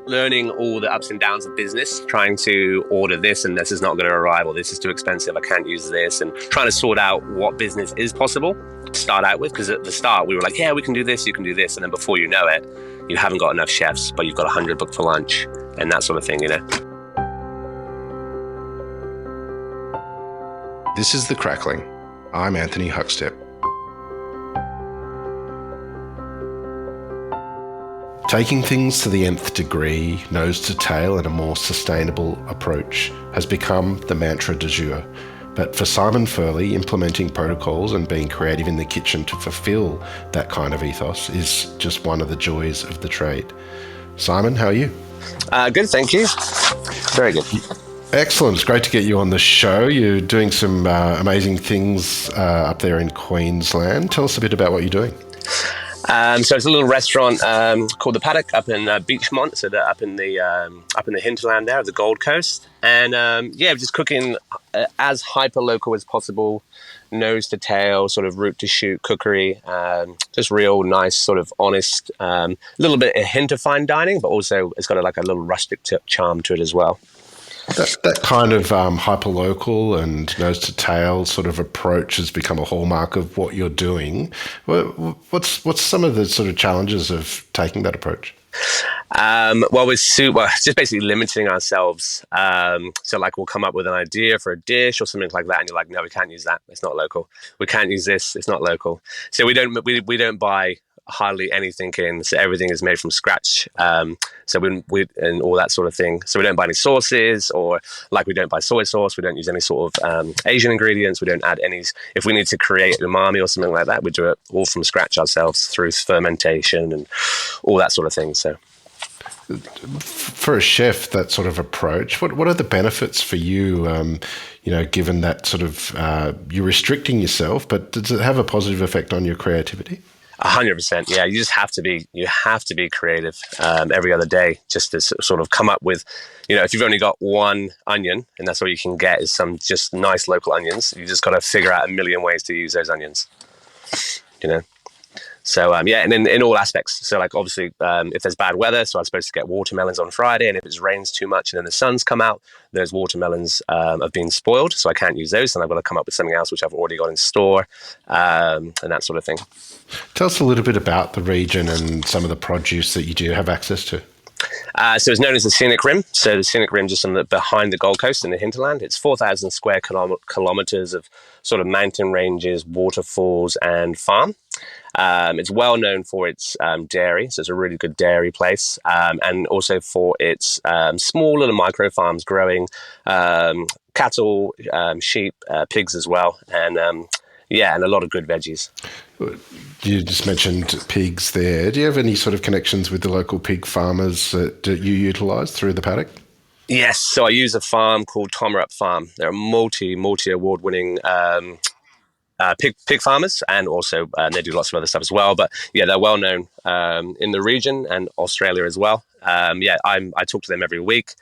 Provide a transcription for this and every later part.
learning all the ups and downs of business, trying to order this and this is not going to arrive, or this is too expensive, I can't use this, and trying to sort out what business is possible to start out with. Because at the start we were like, yeah, we can do this, you can do this, and then before you know it, you haven't got enough chefs, but you've got 100 booked for lunch and that sort of thing, you know. This is The Crackling. I'm Anthony Huckstep. Taking things to the nth degree, nose to tail, and a more sustainable approach has become the mantra du jour. But for Simon Furley, implementing protocols and being creative in the kitchen to fulfil that kind of ethos is just one of the joys of the trade. Simon, how are you? Good, thank you. Very good. Excellent. It's great to get you on the show. You're doing some amazing things up there in Queensland. Tell us a bit about what you're doing. So it's a little restaurant called the Paddock up in Beachmont, so they're up in the hinterland there of the Gold Coast, and just cooking as hyper local as possible, nose to tail, sort of root to shoot cookery, just real nice, sort of honest, little bit a hint of fine dining, but also it's got a little rustic charm to it as well. That kind of hyper-local and nose-to-tail sort of approach has become a hallmark of what you're doing. What's some of the sort of challenges of taking that approach? Just basically limiting ourselves. So we'll come up with an idea for a dish or something like that, and you're like, no, we can't use that. It's not local. We can't use this. It's not local. So we don't buy hardly anything in, so everything is made from scratch, so we and all that sort of thing. So we don't buy any sauces, or we don't buy soy sauce, we don't use any sort of Asian ingredients, we don't add any. If we need to create umami or something like that, we do it all from scratch ourselves through fermentation and all that sort of thing. So for a chef, that sort of approach, what are the benefits for you, given that sort of you're restricting yourself, but does it have a positive effect on your creativity? 100%. Yeah, you just have to be creative every other day, just to sort of come up with, if you've only got one onion and that's all you can get is some just nice local onions, you just got to figure out a million ways to use those onions, So, and in all aspects. So, obviously, if there's bad weather, so I'm supposed to get watermelons on Friday, and if it rains too much and then the sun's come out, those watermelons have been spoiled, so I can't use those, and I've got to come up with something else which I've already got in store, and that sort of thing. Tell us a little bit about the region and some of the produce that you do have access to. So it's known as the Scenic Rim. So the Scenic Rim just behind the Gold Coast in the hinterland. It's 4,000 square kilometres of sort of mountain ranges, waterfalls and farm. It's well known for its dairy, so it's a really good dairy place, and also for its small little micro farms growing cattle, sheep, pigs as well, and and a lot of good veggies. You just mentioned pigs there. Do you have any sort of connections with the local pig farmers that you utilise through the Paddock? Yes, so I use a farm called Tomerup Farm. They're a multi award-winning pig farmers, and also they do lots of other stuff as well. But yeah, they're well known in the region and Australia as well. I talk to them every week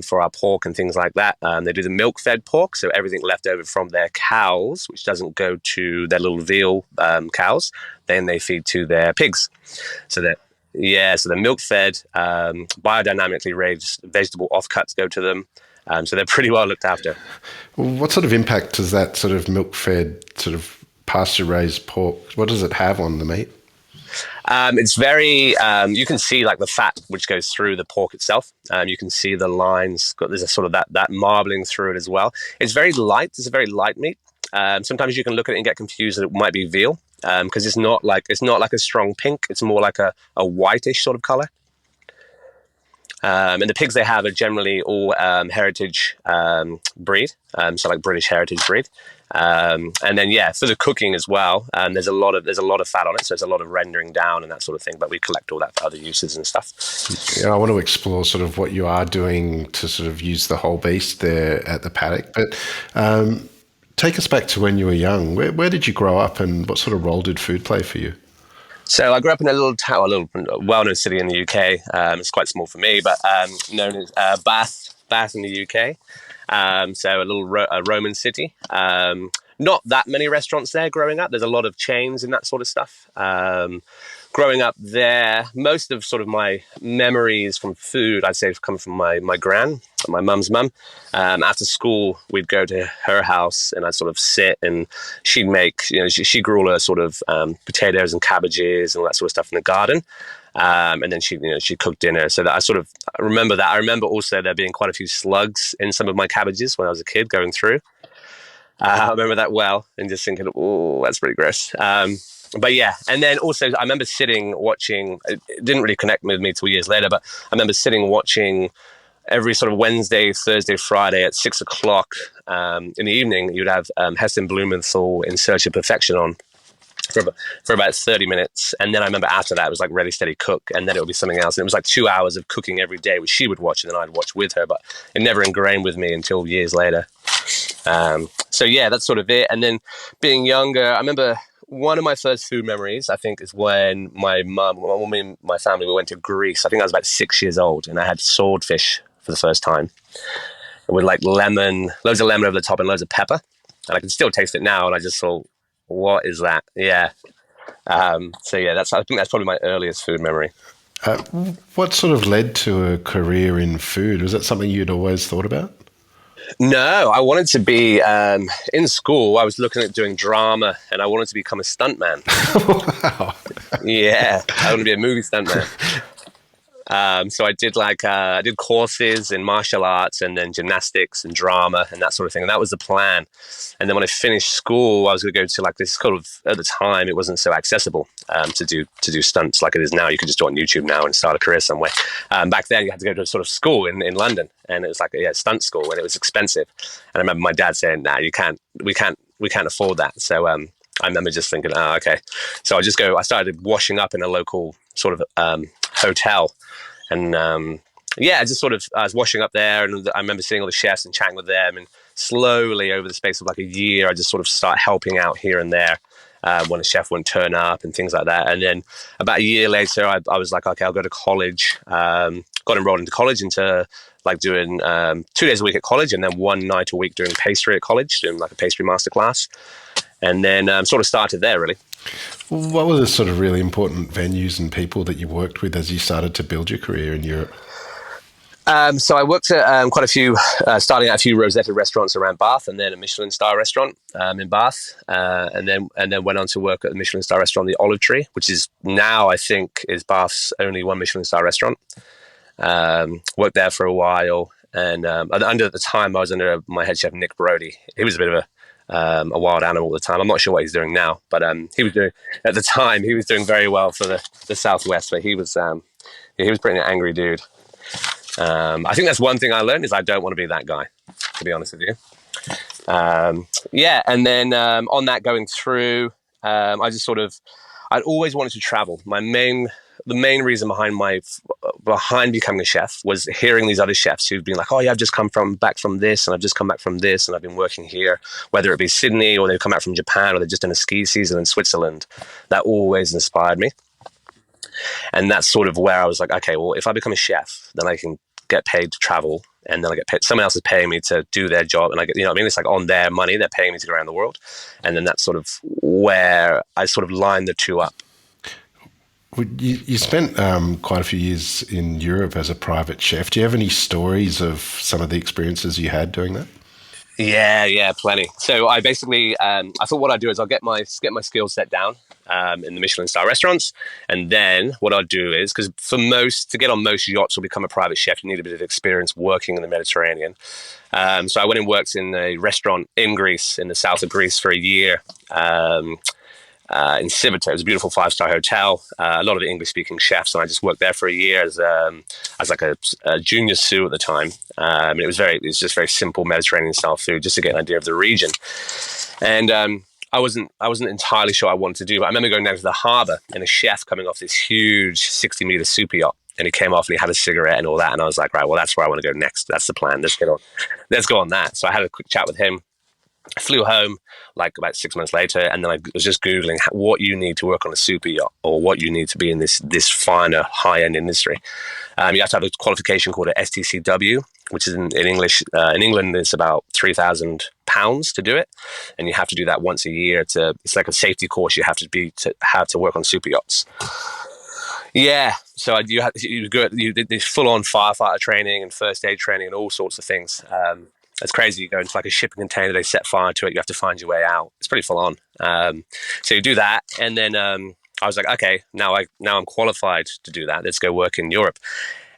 for our pork and things like that. They do the milk-fed pork, so everything left over from their cows, which doesn't go to their little veal cows, then they feed to their pigs. So that so the milk-fed, biodynamically raised vegetable offcuts go to them. So they're pretty well looked after. What sort of impact does that sort of milk-fed, sort of pasture-raised pork, what does it have on the meat? It's very, you can see the fat which goes through the pork itself. You can see the lines, there's a sort of that marbling through it as well. It's very light, it's a very light meat. Sometimes you can look at it and get confused that it might be veal, because it's not like a strong pink, it's more like a whitish sort of color. And the pigs they have are generally all heritage breed, so British heritage breed. And then for the cooking as well, there's a lot of fat on it, so there's a lot of rendering down and that sort of thing. But we collect all that for other uses and stuff. Yeah, I want to explore sort of what you are doing to sort of use the whole beast there at the Paddock. But take us back to when you were young. Where did you grow up, and what sort of role did food play for you? So I grew up in a little town, a little well-known city in the UK. It's quite small for me, but known as Bath in the UK. So a little Roman city. Not that many restaurants there growing up. There's a lot of chains and that sort of stuff. growing up there, most of sort of my memories from food, I'd say, have come from my gran, my mum's mum. After school, we'd go to her house, and I'd sort of sit, and she'd make, she grew all her sort of potatoes and cabbages and all that sort of stuff in the garden. And then she cooked dinner. So that I remember that. I remember also there being quite a few slugs in some of my cabbages when I was a kid going through. I remember that well, and just thinking, oh, that's pretty gross. But yeah, and then also I remember sitting watching, it didn't really connect with me till years later, but I remember sitting watching every sort of Wednesday, Thursday, Friday at 6 o'clock in the evening. You'd have Heston Blumenthal In Search of Perfection on for about 30 minutes. And then I remember after that, it was like Ready, Steady, Cook. And then it would be something else. And it was like 2 hours of cooking every day, which she would watch and then I'd watch with her. But it never ingrained with me until years later. So yeah, that's sort of it. And then being younger, I remember one of my first food memories, I think, is when my mum, when me and my family, we went to Greece. I think I was about 6 years old, and I had swordfish for the first time with like lemon, loads of lemon over the top and loads of pepper. And I can still taste it now. And I just thought, what is that? Yeah. So yeah, I think that's probably my earliest food memory. What sort of led to a career in food? Was that something you'd always thought about? No, I wanted to be in school. I was looking at doing drama, and I wanted to become a stuntman. Wow. Yeah, I want to be a movie stuntman. So I did courses in martial arts and then gymnastics and drama and that sort of thing. And that was the plan. And then when I finished school, I was going to go to like this kind of, at the time, it wasn't so accessible to do stunts like it is now. You could just do it on YouTube now and start a career somewhere. Back then, you had to go to a sort of school in London, and it was like a stunt school, and it was expensive. And I remember my dad saying, "Nah, we can't afford that." So I remember just thinking, "Oh, okay." So I started washing up in a local sort of hotel. And I was washing up there, and I remember seeing all the chefs and chatting with them. And slowly, over the space of like a year, I just sort of start helping out here and there when a chef wouldn't turn up and things like that. And then about a year later, I was like, okay, I'll go to college. Got enrolled into college, into like doing 2 days a week at college, and then one night a week doing pastry at college, doing like a pastry masterclass. And then sort of started there, really. What were the sort of really important venues and people that you worked with as you started to build your career in Europe? So I worked at quite a few, starting at a few Rosetta restaurants around Bath, and then a Michelin star restaurant in Bath, and then went on to work at the Michelin star restaurant, the Olive Tree, which is now, I think, is Bath's only one Michelin star restaurant. Worked there for a while, and at the time I was under my head chef Nick Brody. He was a bit of a wild animal at the time. I'm not sure what he's doing now, but he was doing very well for the Southwest. But he was pretty an angry dude. I think that's one thing I learned, is I don't want to be that guy, to be honest with you. And then on that going through, I'd always wanted to travel. The main reason behind becoming a chef was hearing these other chefs who've been like, oh yeah, I've just come back from this, and I've just come back from this, and I've been working here, whether it be Sydney or they've come back from Japan, or they're just in a ski season in Switzerland. That always inspired me. And that's sort of where I was like, okay, well, if I become a chef, then I can get paid to travel, and then I get paid. Someone else is paying me to do their job, and I get, it's like on their money. They're paying me to go around the world, and then that's sort of where I sort of lined the two up. You spent quite a few years in Europe as a private chef. Do you have any stories of some of the experiences you had doing that? Yeah, plenty. So I basically, I thought what I'd do is I'll get my skill set down in the Michelin star restaurants, and then what I'll do is, because to get on most yachts or become a private chef, you need a bit of experience working in the Mediterranean. So I went and worked in a restaurant in Greece, in the south of Greece, for a year. In Civita. It was a beautiful 5-star hotel, a lot of English-speaking chefs, and I just worked there for a year as like a junior sous at the time. And it was just very simple Mediterranean-style food, just to get an idea of the region. And I wasn't entirely sure what I wanted to do, but I remember going down to the harbour and a chef coming off this huge 60-metre super yacht, and he came off and he had a cigarette and all that, and I was like, right, well, that's where I want to go next. That's the plan. Let's go on that. So I had a quick chat with him. I flew home like about 6 months later, and then I was just Googling what you need to work on a super yacht, or what you need to be in this finer, high-end industry. You have to have a qualification called a STCW, which is in English. In England, it's about £3,000 to do it, and you have to do that once a year. It's like a safety course you have to have to work on super yachts. Yeah, so you did this full on firefighter training and first aid training and all sorts of things. It's crazy. You go into like a shipping container, they set fire to it. You have to find your way out. It's pretty full on. So you do that, and then I was like, okay, now I'm qualified to do that. Let's go work in Europe.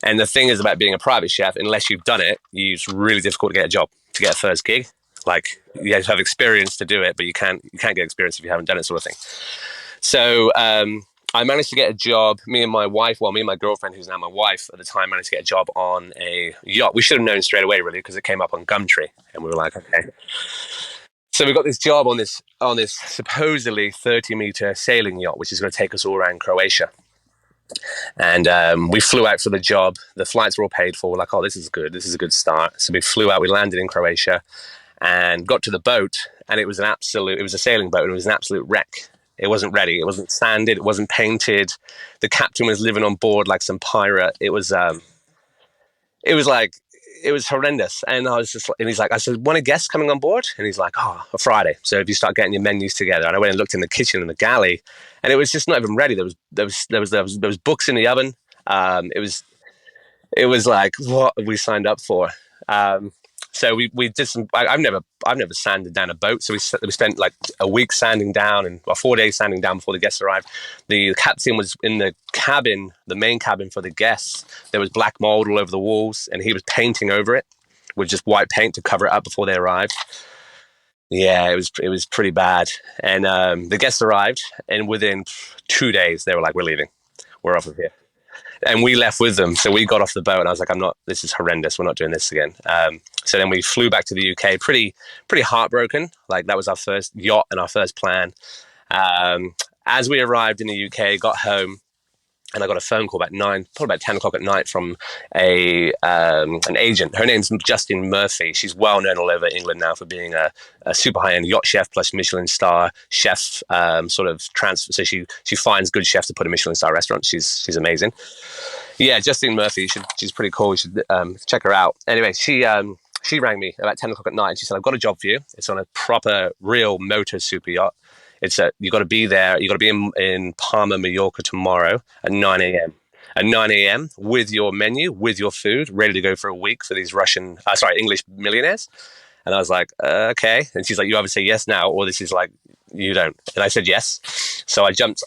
And the thing is about being a private chef, unless you've done it, it's really difficult to get a job, to get a first gig. Like you have to have experience to do it, but you can't get experience if you haven't done it, sort of thing. So I managed to get a job. Me and my girlfriend, who's now my wife at the time, managed to get a job on a yacht. We should have known straight away, really, because it came up on Gumtree, and we were like, okay. So we got this job on this supposedly 30-meter sailing yacht, which is going to take us all around Croatia. And we flew out for the job. The flights were all paid for. We're like, oh, this is good. This is a good start. So we flew out. We landed in Croatia and got to the boat, and it was a sailing boat, and it was an absolute wreck. It wasn't ready. It wasn't sanded. It wasn't painted. The captain was living on board like some pirate. It was like, it was horrendous. And I was just, and he's like, I said, want a guest coming on board? And he's like, oh, a Friday. So if you start getting your menus together. And I went and looked in the kitchen in the galley, and it was just not even ready. There was books in the oven. It was like what we signed up for. Um, so we did some. I've never sanded down a boat. So we spent like a week sanding down, and 4 days sanding down before the guests arrived. The captain was in the cabin, the main cabin for the guests. There was black mold all over the walls, and he was painting over it with just white paint to cover it up before they arrived. Yeah, it was pretty bad. And the guests arrived, and within 2 days they were like, "We're leaving. We're off of here." And we left with them. So we got off the boat, and I was like, "I'm not. This is horrendous. We're not doing this again." So then we flew back to the UK, pretty heartbroken. Like that was our first yacht and our first plan. As we arrived in the UK, got home, and I got a phone call about 9, probably about 10 o'clock at night from an agent. Her name's Justine Murphy. She's well known all over England now for being a super high end yacht chef plus Michelin star chef. Sort of transfer. So she finds good chefs to put in Michelin star restaurants. She's amazing. Yeah, Justine Murphy. She's pretty cool. You should check her out. Anyway, she rang me about 10 o'clock at night, and she said, "I've got a job for you. It's on a proper, real motor super yacht. You got to be there. You got to be in Palma, Mallorca tomorrow at 9 a.m. At 9 a.m. with your menu, with your food, ready to go for a week for these English millionaires." And I was like, okay. And she's like, "You either say yes now, or this is like you don't." And I said yes. So I jumped.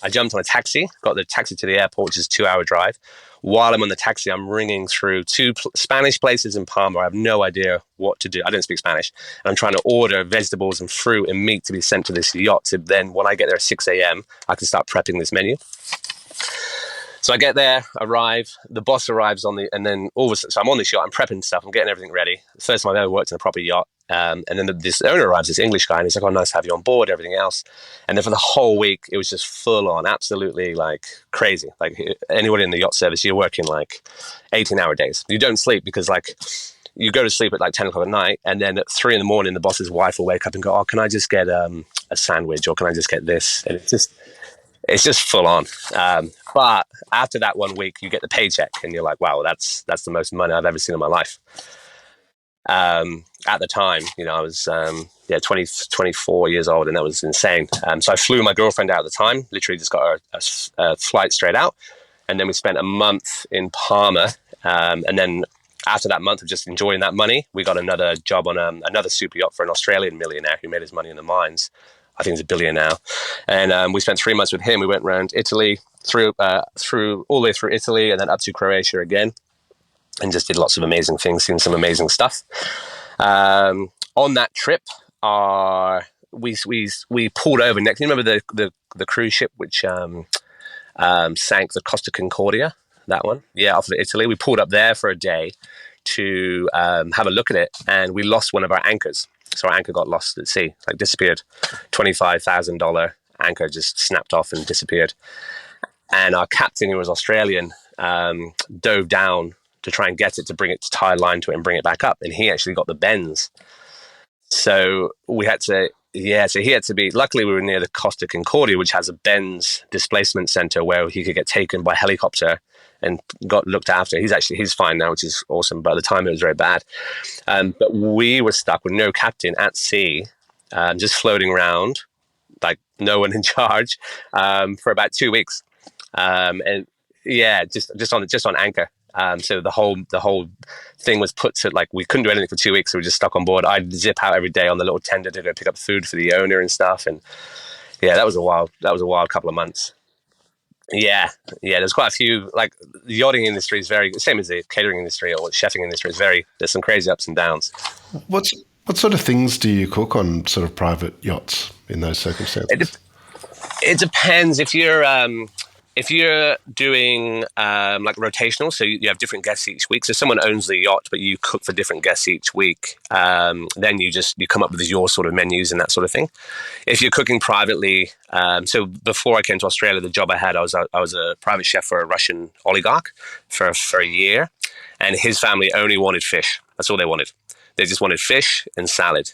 I jumped on a taxi, got the taxi to the airport, which is a 2-hour drive. While I'm on the taxi, I'm ringing through two Spanish places in Palma. I have no idea what to do. I don't speak Spanish. And I'm trying to order vegetables and fruit and meat to be sent to this yacht. So then when I get there at 6 a.m., I can start prepping this menu. So I get there, arrive, the boss arrives and then all of a sudden, so I'm on this yacht, I'm prepping stuff, I'm getting everything ready. The first time I've ever worked in a proper yacht. And then this owner arrives, this English guy, and he's like, "Oh, nice to have you on board," everything else. And then for the whole week, it was just full on, absolutely like crazy. Like anyone in the yacht service, you're working like 18-hour days. You don't sleep because like you go to sleep at like 10 o'clock at night, and then at 3 in the morning, the boss's wife will wake up and go, "Oh, can I just get a sandwich, or can I just get this?" And it's just full on. But after that 1 week, you get the paycheck, and you're like, "Wow, that's the most money I've ever seen in my life." At the time, I was 24 years old, and that was insane. So I flew my girlfriend out at the time. Literally, just got her a flight straight out, and then we spent a month in Palma. And then after that month of just enjoying that money, we got another job on another super yacht for an Australian millionaire who made his money in the mines. I think he's a billionaire now. And we spent 3 months with him. We went around Italy, through all the way through Italy, and then up to Croatia again, and just did lots of amazing things, seen some amazing stuff. On that trip, we pulled over next. You remember the cruise ship which sank, the Costa Concordia? That one, yeah, off of Italy. We pulled up there for a day to have a look at it, and we lost one of our anchors. So our anchor got lost at sea, like disappeared. $25,000 anchor just snapped off and disappeared. And our captain, who was Australian, dove down to try and get it, to bring it, to tie a line to it and bring it back up. And he actually got the bends. So we had to, so he had to be, luckily we were near the Costa Concordia, which has a bends displacement center where he could get taken by helicopter and got looked after. He's fine now, which is awesome. But at the time it was very bad. But we were stuck with no captain at sea, just floating around, like no one in charge, for about 2 weeks. And yeah, just on anchor. So the whole thing was put to, like, we couldn't do anything for 2 weeks, so we were just stuck on board. I'd zip out every day on the little tender to go pick up food for the owner and stuff. And yeah, that was a wild couple of months. Yeah, yeah. There's quite a few. Like, the yachting industry is very same as the catering industry or chefing industry is very. There's some crazy ups and downs. What's what sort of things do you cook on sort of private yachts in those circumstances? It, it depends if you're doing like rotational, so you have different guests each week. So someone owns the yacht, but you cook for different guests each week. Then you come up with your sort of menus and that sort of thing. If you're cooking privately, so before I came to Australia, the job I had, I was a private chef for a Russian oligarch for a year, and his family only wanted fish. That's all they wanted. They just wanted fish and salad,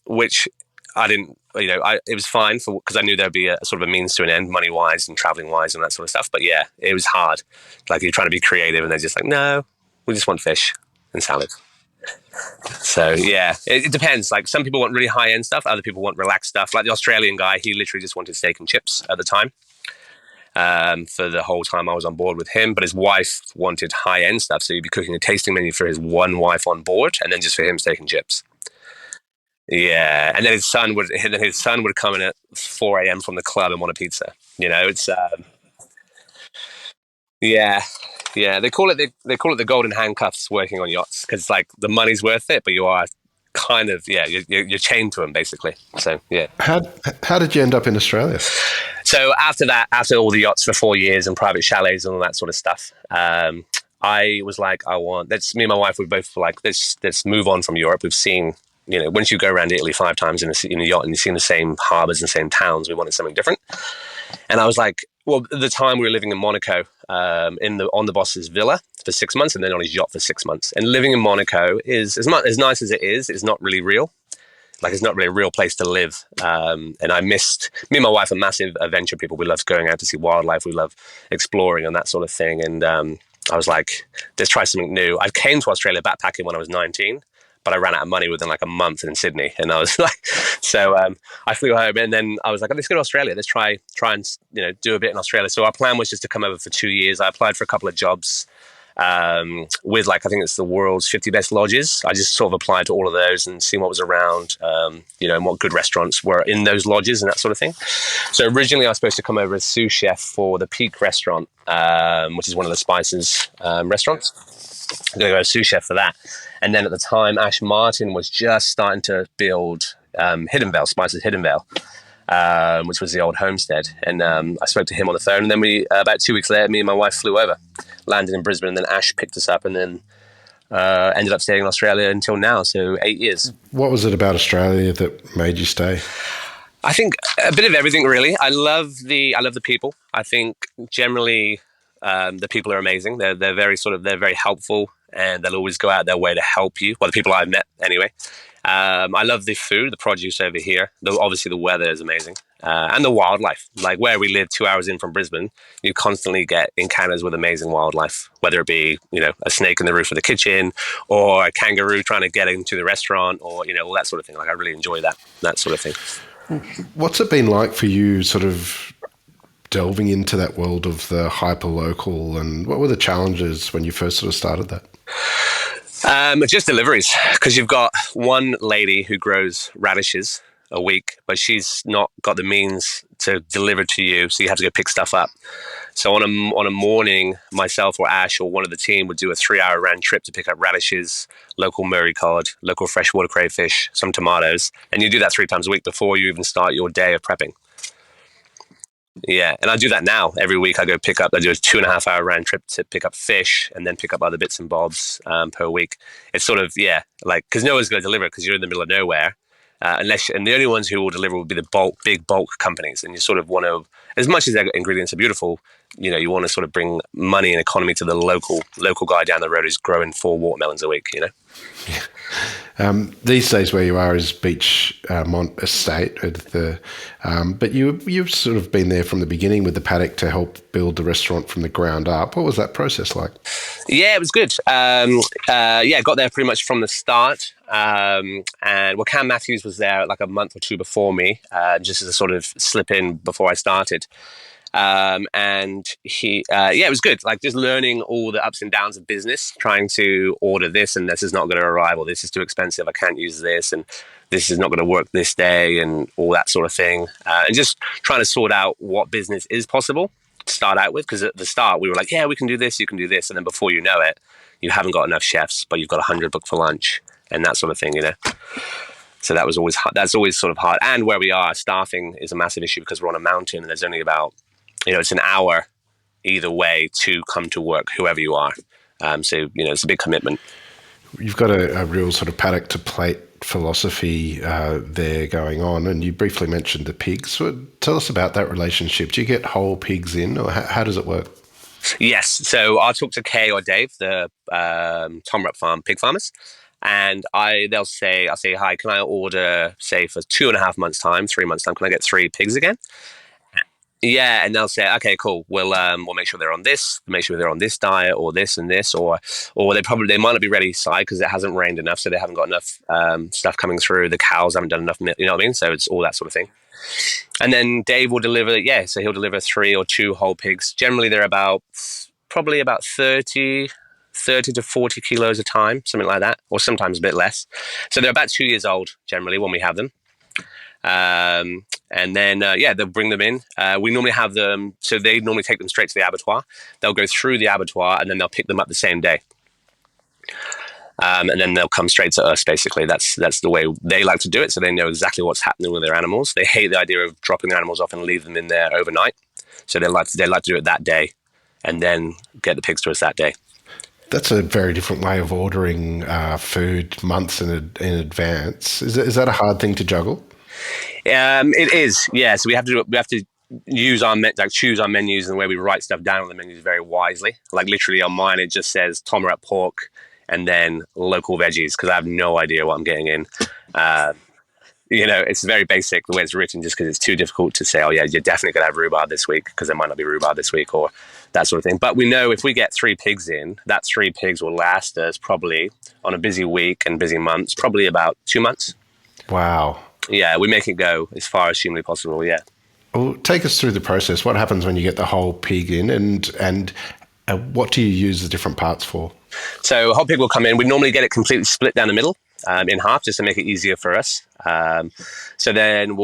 which I didn't, it was fine because I knew there'd be a sort of a means to an end, money wise and traveling wise and that sort of stuff. But yeah, it was hard. Like, you're trying to be creative and they're just like, no, we just want fish and salad. So yeah, it depends. Like, some people want really high end stuff. Other people want relaxed stuff. Like the Australian guy, he literally just wanted steak and chips at the time. For the whole time I was on board with him, but his wife wanted high end stuff. So he'd be cooking a tasting menu for his one wife on board and then just for him steak and chips. Yeah, and then his son would come in at 4 a.m. from the club and want a pizza. It's yeah, yeah. They call it the golden handcuffs working on yachts, because like the money's worth it, but you are kind of, yeah, you're chained to them basically. So yeah. How did you end up in Australia? So after that, after all the yachts for 4 years and private chalets and all that sort of stuff, I was like, let's, me and my wife, we both were like, let's move on from Europe. We've seen, once you go around Italy 5 times in a yacht and you've seen the same harbours and same towns, we wanted something different. And I was like, well, at the time we were living in Monaco, on the boss's villa for 6 months, and then on his yacht for 6 months. And living in Monaco is as nice as it is. It's not really real. Like, it's not really a real place to live. And me and my wife are massive adventure people. We love going out to see wildlife. We love exploring and that sort of thing. And I was like, let's try something new. I came to Australia backpacking when I was 19, but I ran out of money within like a month in Sydney. And I was like, so I flew home, and then I was like, let's go to Australia. Let's try and do a bit in Australia. So our plan was just to come over for 2 years. I applied for a couple of jobs with, like, I think it's the world's 50 best lodges. I just sort of applied to all of those and seen what was around, and what good restaurants were in those lodges and that sort of thing. So originally I was supposed to come over as sous chef for the Peak restaurant, which is one of the Spices restaurants. I'm going to go as sous chef for that. And then at the time, Ash Martin was just starting to build Hidden Vale, Spices Hidden Vale, which was the old homestead. And I spoke to him on the phone, and then about 2 weeks later, me and my wife flew over, landed in Brisbane, and then Ash picked us up, and then ended up staying in Australia until now, so 8 years. What was it about Australia that made you stay? I think a bit of everything, really. I love the people. I think generally the people are amazing. They're very helpful, and they'll always go out their way to help you. Well, the people I've met anyway. I love the food, the produce over here. Obviously, the weather is amazing. And the wildlife. Like, where we live 2 hours in from Brisbane, you constantly get encounters with amazing wildlife, whether it be, a snake in the roof of the kitchen, or a kangaroo trying to get into the restaurant, or, all that sort of thing. Like, I really enjoy that sort of thing. What's it been like for you sort of delving into that world of the hyper-local, and what were the challenges when you first sort of started that? Just deliveries, because you've got one lady who grows radishes a week, but she's not got the means to deliver to you, so you have to go pick stuff up. So on a morning, myself or Ash or one of the team would do a 3-hour round trip to pick up radishes, local Murray cod, local freshwater crayfish, some tomatoes, and you do that 3 times a week before you even start your day of prepping. Yeah, and I do that now. Every week I do a 2.5-hour round trip to pick up fish and then pick up other bits and bobs per week. It's sort of, because no one's going to deliver because you're in the middle of nowhere. And the only ones who will deliver will be the big bulk companies. And you sort of want to, as much as their ingredients are beautiful, you want to sort of bring money and economy to the local guy down the road who's growing 4 watermelons a week, Yeah. These days where you are is Beach Mont Estate, but you've sort of been there from the beginning with the Paddock to help build the restaurant from the ground up. What was that process like? Yeah, it was good. Got there pretty much from the start. And Cam Matthews was there like a month or two before me, just as a sort of slip in before I started. And it was good. Like just learning all the ups and downs of business, trying to order this and this is not going to arrive, or this is too expensive, I can't use this, and this is not going to work this day, and all that sort of thing. And just trying to sort out what business is possible to start out with. Because at the start we were like, yeah, we can do this, you can do this. And then before you know it, you haven't got enough chefs, but you've got 100 booked for lunch and that sort of thing, So that was always hard. That's always sort of hard. And where we are, staffing is a massive issue because we're on a mountain and there's only about, it's an hour either way to come to work, whoever you are. So it's a big commitment. You've got a real sort of paddock to plate philosophy there going on, and you briefly mentioned the pigs. So tell us about that relationship. Do you get whole pigs in, or how does it work? Yes. So I'll talk to Kay or Dave, the Tomrup Farm pig farmers, and I'll say, hi, can I order, say, for 2.5 months' time, 3 months' time, can I get 3 pigs again? Yeah, and they'll say, okay, cool. We'll make sure they're on this, make sure they're on this diet, or this and this, or they might not be ready side because it hasn't rained enough, so they haven't got enough stuff coming through. The cows haven't done enough, you know what I mean? So it's all that sort of thing. And then Dave will deliver, so he'll deliver 3 or 2 whole pigs. Generally, they're probably about 30 to 40 kilos a time, something like that, or sometimes a bit less. So they're about 2 years old generally when we have them. And then, they'll bring them in. We normally have them, so they normally take them straight to the abattoir. They'll go through the abattoir and then they'll pick them up the same day. And then they'll come straight to us, basically. That's the way they like to do it, so they know exactly what's happening with their animals. They hate the idea of dropping their animals off and leave them in there overnight. So they like to do it that day and then get the pigs to us that day. That's a very different way of ordering food months in advance. Is that a hard thing to juggle? It is, yeah. So we have to use choose our menus, and the way we write stuff down on the menus very wisely. Like literally on mine, it just says Tomrup pork and then local veggies because I have no idea what I'm getting in. It's very basic the way it's written, just because it's too difficult to say, oh yeah, you're definitely going to have rhubarb this week because there might not be rhubarb this week or that sort of thing. But we know if we get 3 pigs in, that 3 pigs will last us probably on a busy week and busy months, probably about 2 months. Wow. Yeah, we make it go as far as humanly possible, yeah. Well, take us through the process. What happens when you get the whole pig in, and what do you use the different parts for? So a whole pig will come in. We normally get it completely split down the middle in half just to make it easier for us. So then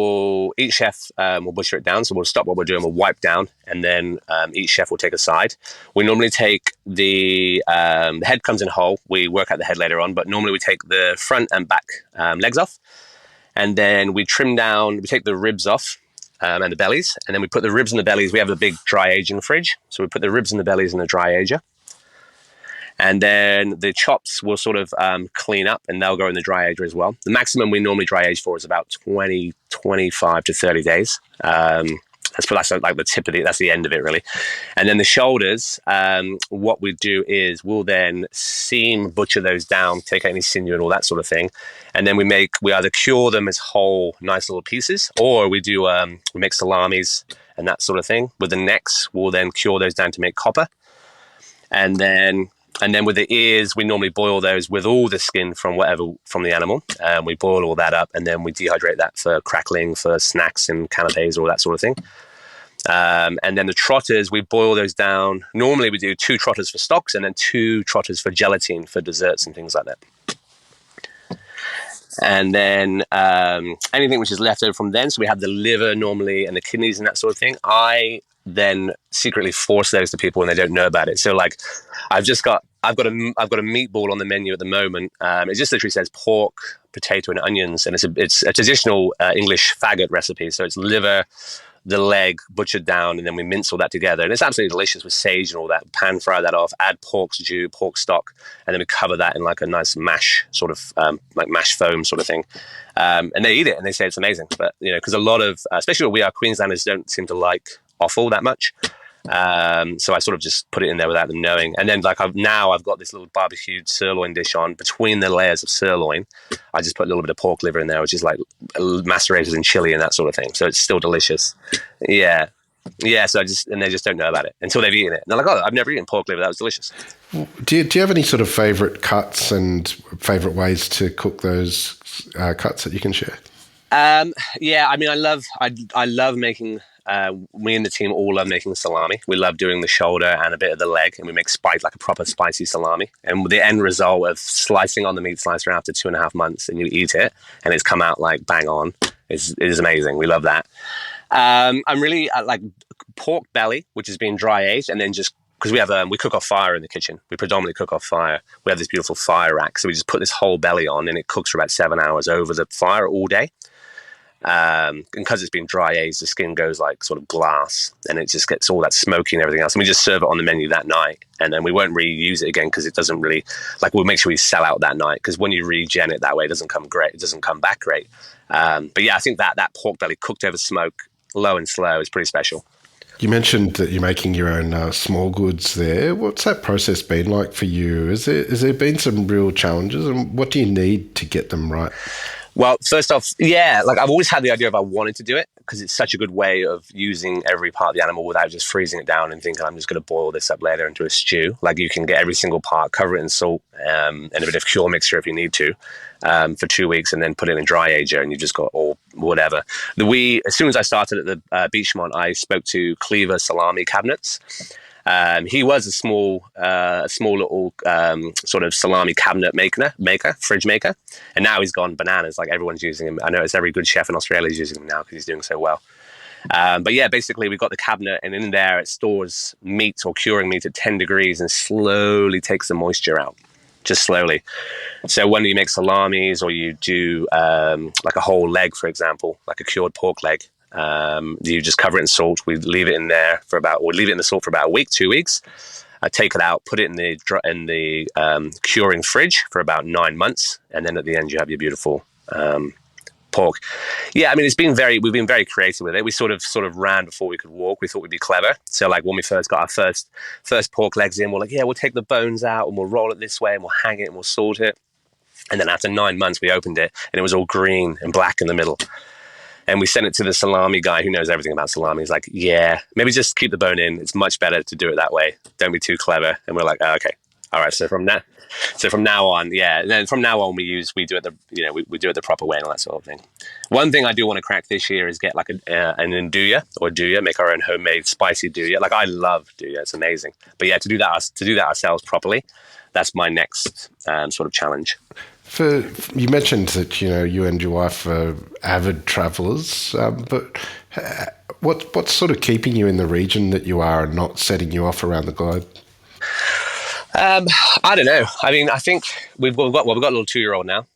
each chef will butcher it down. So we'll stop what we're doing, we'll wipe down, and then each chef will take a side. We normally take the head comes in whole. We work out the head later on, but normally we take the front and back legs off. And then we trim down, we take the ribs off and the bellies, and then we put the ribs and the bellies. We have a big dry aging fridge, so we put the ribs and the bellies in the dry ager. And then the chops will sort of clean up, and they'll go in the dry ager as well. The maximum we normally dry age for is about 25 to 30 days. That's like the tip of that's the end of it, really. And then the shoulders, what we do is we'll then butcher those down, take out any sinew and all that sort of thing. And then we either cure them as whole, nice little pieces, or we make salamis and that sort of thing. With the necks, we'll then cure those down to make copper. And then with the ears, we normally boil those with all the skin from the animal. We boil all that up, and then we dehydrate that for crackling, for snacks and canapes, all that sort of thing. And then the trotters, we boil those down. Normally we do 2 trotters for stocks and then 2 trotters for gelatine for desserts and things like that. And then anything which is left over from then, so we have the liver normally and the kidneys and that sort of thing. I then secretly force those to people and they don't know about it. So like I've got a meatball on the menu at the moment. It just literally says pork, potato and onions, and it's a traditional English faggot recipe. So it's liver, the leg butchered down, and then we mince all that together, and it's absolutely delicious with sage and all that. Pan fry that off, add pork stew, pork stock, and then we cover that in like a nice mash sort of like mash foam sort of thing, and they eat it and they say it's amazing. But because a lot of especially where we are, Queenslanders don't seem to like offal that much. So I sort of just put it in there without them knowing. And then like I've got this little barbecued sirloin dish on. Between the layers of sirloin, I just put a little bit of pork liver in there, which is like macerated in chili and that sort of thing. So it's still delicious. Yeah. So they just don't know about it until they've eaten it. And they're like, oh, I've never eaten pork liver. That was delicious. Do you have any sort of favorite cuts and favorite ways to cook those cuts that you can share? Yeah, I mean, I love making me and the team all love making salami. We love doing the shoulder and a bit of the leg, and we make like a proper spicy salami. And the end result of slicing on the meat slicer after 2.5 months, and you eat it, and it's come out like bang on, is amazing. We love that. I'm really like pork belly, which has been dry aged, and then just because we cook off fire in the kitchen. We predominantly cook off fire. We have this beautiful fire rack, so we just put this whole belly on, and it cooks for about 7 hours over the fire all day. And because it's been dry aged, the skin goes like sort of glass, and it just gets all that smoky and everything else. And we just serve it on the menu that night, and then we won't reuse it again because it doesn't really we'll make sure we sell out that night, because when you regen it that way, it doesn't come great. It doesn't come back great. But yeah, I think that pork belly cooked over smoke, low and slow, is pretty special. You mentioned that you're making your own small goods there. What's that process been like for you? Has there been some real challenges, and what do you need to get them right? Well, first off, yeah, I've always had the idea of I wanted to do it because it's such a good way of using every part of the animal without just freezing it down and thinking I'm just going to boil this up later into a stew. You can get every single part, cover it in salt and a bit of cure mixture if you need to for 2 weeks, and then put it in dry ager, and you've just got all whatever. As soon as I started at the Beachmont, I spoke to Cleaver Salami Cabinets. He was a small little sort of salami cabinet fridge maker, and now he's gone bananas. Everyone's using him. I know it's every good chef in Australia is using him now because he's doing so well. But yeah, basically we got the cabinet, and in there it stores meat or curing meat at 10 degrees and slowly takes the moisture out, just slowly. So when you make salamis or you do like a whole leg, for example, like a cured pork leg, you just cover it in salt. We leave it in there leave it in the salt for about a week, 2 weeks. Take it out, put it in the curing fridge for about 9 months, and then at the end you have your beautiful pork. Yeah, I mean we've been very creative with it. We sort of ran before we could walk. We thought we'd be clever. So when we first got our first pork legs in, we're like, yeah, we'll take the bones out and we'll roll it this way and we'll hang it and we'll salt it. And then after 9 months, we opened it and it was all green and black in the middle. And we sent it to the salami guy who knows everything about salami. He's like, yeah, maybe just keep the bone in. It's much better to do it that way. Don't be too clever. And we're like, oh, okay. All right. So from now on, yeah. And then from now on, we do it we do it the proper way and all that sort of thing. One thing I do want to crack this year is get an nduja or duya, make our own homemade spicy duya. I love duya. It's amazing. But yeah, to do that ourselves properly, that's my next sort of challenge. You mentioned that you and your wife are avid travellers, but what's sort of keeping you in the region that you are and not setting you off around the globe? I don't know. I mean, I think we've got a little 2-year-old now,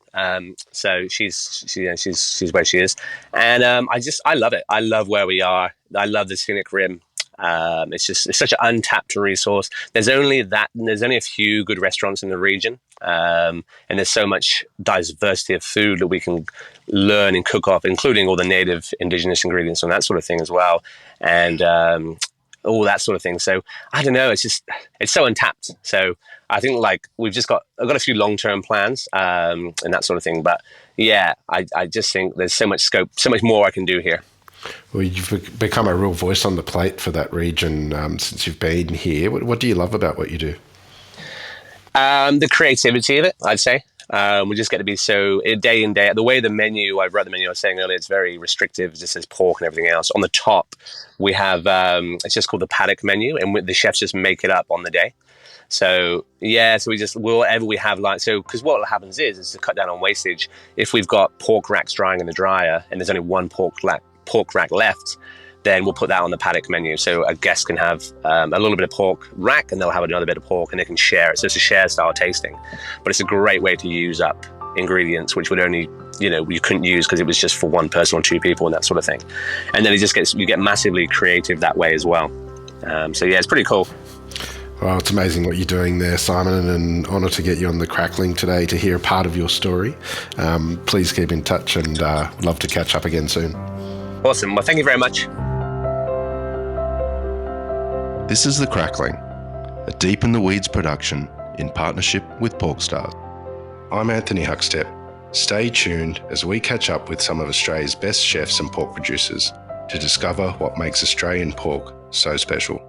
so she's where she is, and I love it. I love where we are. I love the scenic rim. It's such an untapped resource. There's only a few good restaurants in the region, and there's so much diversity of food that we can learn and cook off, including all the native indigenous ingredients and that sort of thing as well, and all that sort of thing. So I don't know. It's so untapped. So I think I've got a few long-term plans and that sort of thing. But yeah, I just think there's so much scope, so much more I can do here. Well, you've become a real voice on the plate for that region since you've been here. What do you love about what you do? The creativity of it, I'd say. We just get to be so day in, day out. The way the menu, I've read the menu, I was saying earlier, it's very restrictive. It just says pork and everything else. On the top, we have, it's just called the Paddock menu, and the chefs just make it up on the day. So, yeah, so whatever we have, because what happens is to cut down on wastage. If we've got pork racks drying in the dryer and there's only one pork rack left, then we'll put that on the Paddock menu. So a guest can have a little bit of pork rack and they'll have another bit of pork and they can share it. So it's a share style tasting, but it's a great way to use up ingredients which would only, you couldn't use because it was just for one person or two people and that sort of thing. And then you get massively creative that way as well. So yeah, it's pretty cool. Well, it's amazing what you're doing there, Simon, and an honour to get you on the Crackling today to hear a part of your story. Please keep in touch and love to catch up again soon. Awesome. Well, thank you very much. This is The Crackling, a Deep in the Weeds production in partnership with PorkStar. I'm Anthony Huckstep. Stay tuned as we catch up with some of Australia's best chefs and pork producers to discover what makes Australian pork so special.